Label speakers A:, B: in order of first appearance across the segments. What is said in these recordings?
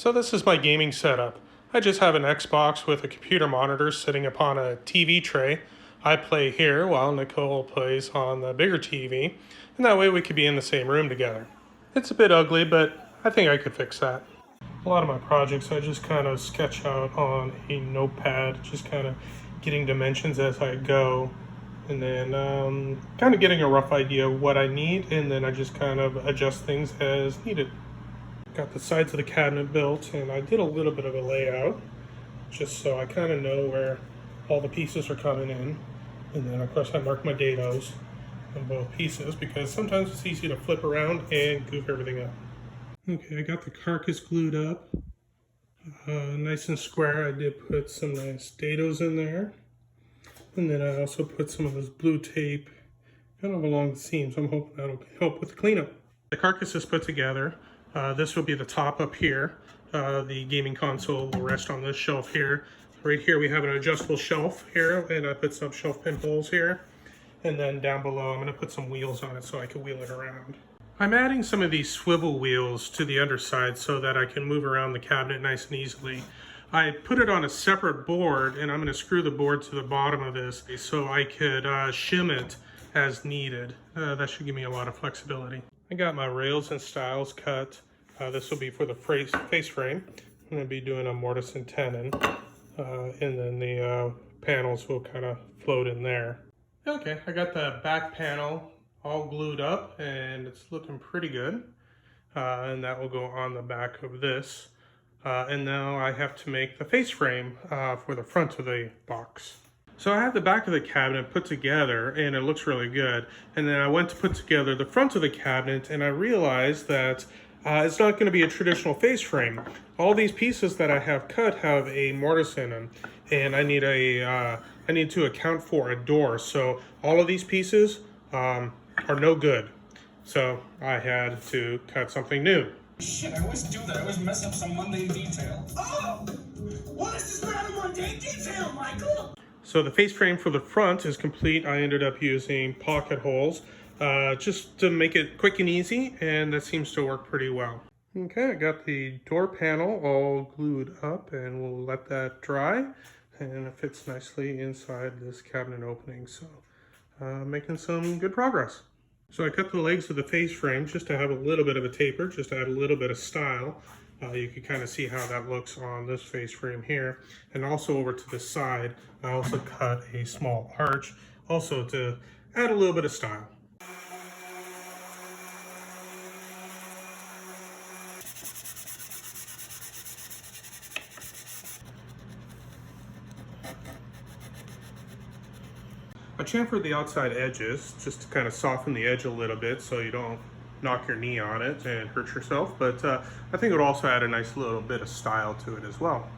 A: So this is my gaming setup. I just have an Xbox with a computer monitor sitting upon a TV tray. I play here while Nicole plays on the bigger TV, and that way we could be in the same room together. It's a bit ugly, but I think I could fix that. A lot of my projects I just kind of sketch out on a notepad, just kind of getting dimensions as I go, and then kind of getting a rough idea of what I need, and then I just kind of adjust things as needed. Got the sides of the cabinet built, and I did a little bit of a layout just so I kind of know where all the pieces are coming in. And then of course I mark my dados on both pieces because sometimes it's easy to flip around and goof everything up. Okay, I got the carcass glued up nice and square. I did put some nice dados in there, and then I also put some of this blue tape kind of along the seams. I'm hoping that'll help with the cleanup. The carcass is put together. This will be the top up here. The gaming console will rest on this shelf here. Right here we have an adjustable shelf here, and I put some shelf pin holes here. And then down below I'm going to put some wheels on it so I can wheel it around. I'm adding some of these swivel wheels to the underside so that I can move around the cabinet nice and easily. I put it on a separate board, and I'm going to screw the board to the bottom of this so I could shim it as needed. That should give me a lot of flexibility. I got my rails and stiles cut. This will be for the face frame. I'm going to be doing a mortise and tenon, and then the panels will kind of float in there. Okay, I got the back panel all glued up, and it's looking pretty good. And that will go on the back of this. And now I have to make the face frame for the front of the box. So I have the back of the cabinet put together, and it looks really good. And then I went to put together the front of the cabinet, and I realized that it's not going to be a traditional face frame. All these pieces that I have cut have a mortise in them, and I need to account for a door. So all of these pieces are no good. So I had to cut something new.
B: Shit, I always do that. I always mess up some mundane detail. Oh! What is this rather mundane detail, Michael?
A: So the face frame for the front is complete. I ended up using pocket holes just to make it quick and easy, and that seems to work pretty well. Okay, I got the door panel all glued up, and we'll let that dry, and it fits nicely inside this cabinet opening, so making some good progress. So I cut the legs of the face frame just to have a little bit of a taper, just to add a little bit of style. You can kind of see how that looks on this face frame here. And also over to the side, I also cut a small arch, also to add a little bit of style. I chamfered the outside edges just to kind of soften the edge a little bit so you don't knock your knee on it and hurt yourself, but I think it would also add a nice little bit of style to it as well.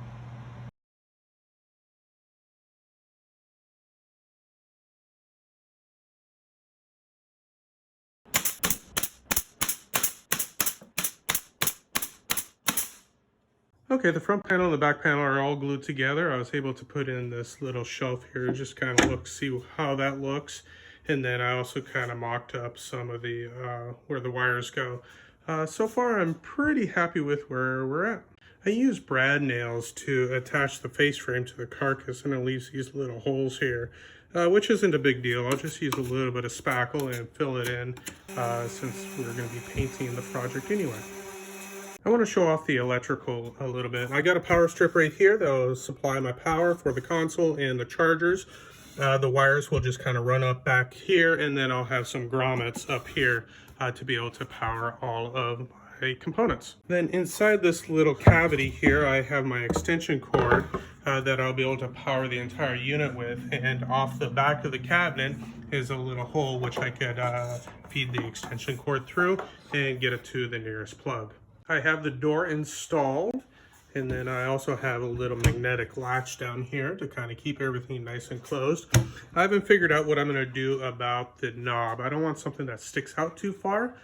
A: Okay, the front panel and the back panel are all glued together. I was able to put in this little shelf here, just kind of see how that looks. And then I also kind of mocked up some of the, where the wires go. So far, I'm pretty happy with where we're at. I use brad nails to attach the face frame to the carcass, and it leaves these little holes here, which isn't a big deal. I'll just use a little bit of spackle and fill it in since we're going to be painting the project anyway. I want to show off the electrical a little bit. I got a power strip right here that will supply my power for the console and the chargers. The wires will just kind of run up back here, and then I'll have some grommets up here to be able to power all of my components. Then inside this little cavity here, I have my extension cord that I'll be able to power the entire unit with, and off the back of the cabinet is a little hole which I could feed the extension cord through and get it to the nearest plug. I have the door installed, and then I also have a little magnetic latch down here to kind of keep everything nice and closed. I haven't figured out what I'm going to do about the knob. I don't want something that sticks out too far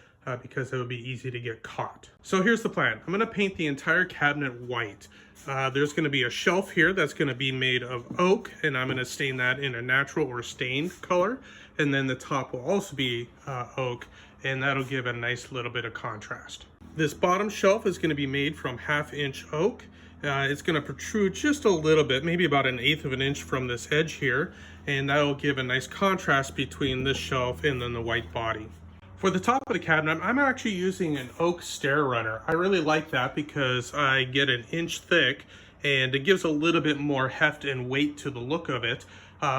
A: because it would be easy to get caught. So here's the plan. I'm going to paint the entire cabinet white. There's going to be a shelf here that's going to be made of oak, and I'm going to stain that in a natural or stained color. And then the top will also be oak, and that'll give a nice little bit of contrast. This bottom shelf is going to be made from 1/2 inch oak. It's going to protrude just a little bit, maybe about 1/8 of an inch from this edge here, and that will give a nice contrast between this shelf and then the white body. For the top of the cabinet, I'm actually using an oak stair runner. I really like that because I get 1 inch thick and it gives a little bit more heft and weight to the look of it.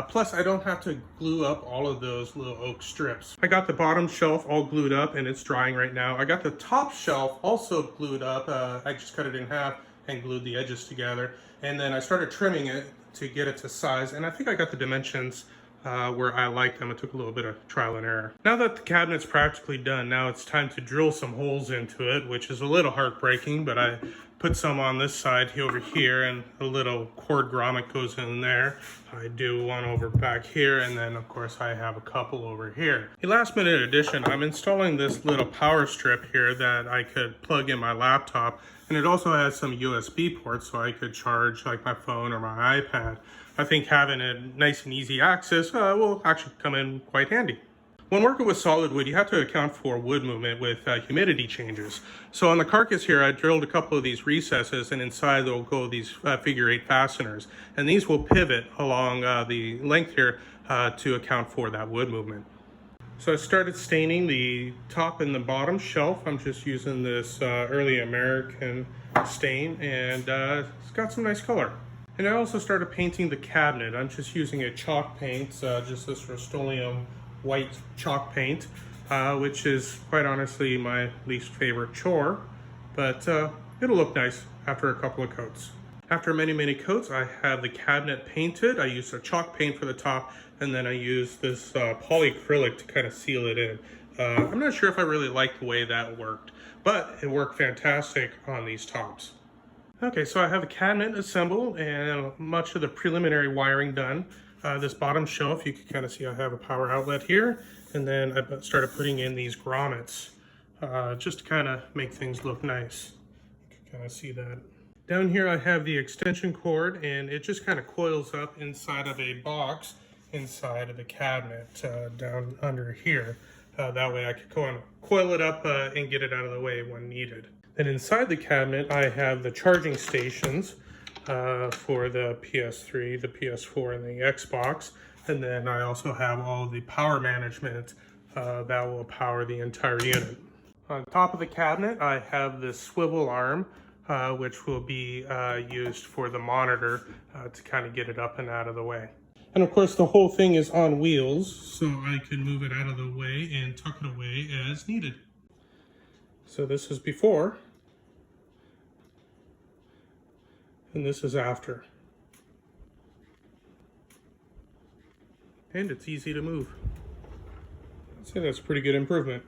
A: Plus, I don't have to glue up all of those little oak strips. I got the bottom shelf all glued up and it's drying right now. I got the top shelf also glued up. I just cut it in half and glued the edges together. And then I started trimming it to get it to size. And I think I got the dimensions where I like them. It took a little bit of trial and error. Now that the cabinet's practically done, now it's time to drill some holes into it, which is a little heartbreaking, but I put some on this side over here, and a little cord grommet goes in there. I do one over back here, and then of course I have a couple over here. A last minute addition, I'm installing this little power strip here that I could plug in my laptop, and it also has some USB ports so I could charge like my phone or my iPad. I think having a nice and easy access will actually come in quite handy. When working with solid wood, you have to account for wood movement with humidity changes. So on the carcass here, I drilled a couple of these recesses, and inside there will go these figure 8 fasteners. And these will pivot along the length here to account for that wood movement. So I started staining the top and the bottom shelf. I'm just using this early American stain, and it's got some nice color. And I also started painting the cabinet. I'm just using a chalk paint, just this Rust-Oleum white chalk paint, which is quite honestly my least favorite chore, but it'll look nice after a couple of coats. After many coats, I have the cabinet painted. I used a chalk paint for the top, and then I used this polyacrylic to kind of seal it in. I'm not sure if I really like the way that worked, but it worked fantastic on these tops. Okay, so I have the cabinet assembled and much of the preliminary wiring done. This bottom shelf, you can kind of see I have a power outlet here, and then I started putting in these grommets just to kind of make things look nice. You can kind of see that. Down here I have the extension cord, and it just kind of coils up inside of a box inside of the cabinet down under here. That way I could go and coil it up and get it out of the way when needed. Then inside the cabinet I have the charging stations for the PS3, the PS4, and the Xbox. And then I also have all the power management that will power the entire unit. On top of the cabinet, I have this swivel arm, which will be used for the monitor to kind of get it up and out of the way. And of course, the whole thing is on wheels, so I can move it out of the way and tuck it away as needed. So this is before, and this is after. And it's easy to move. I'd say that's a pretty good improvement.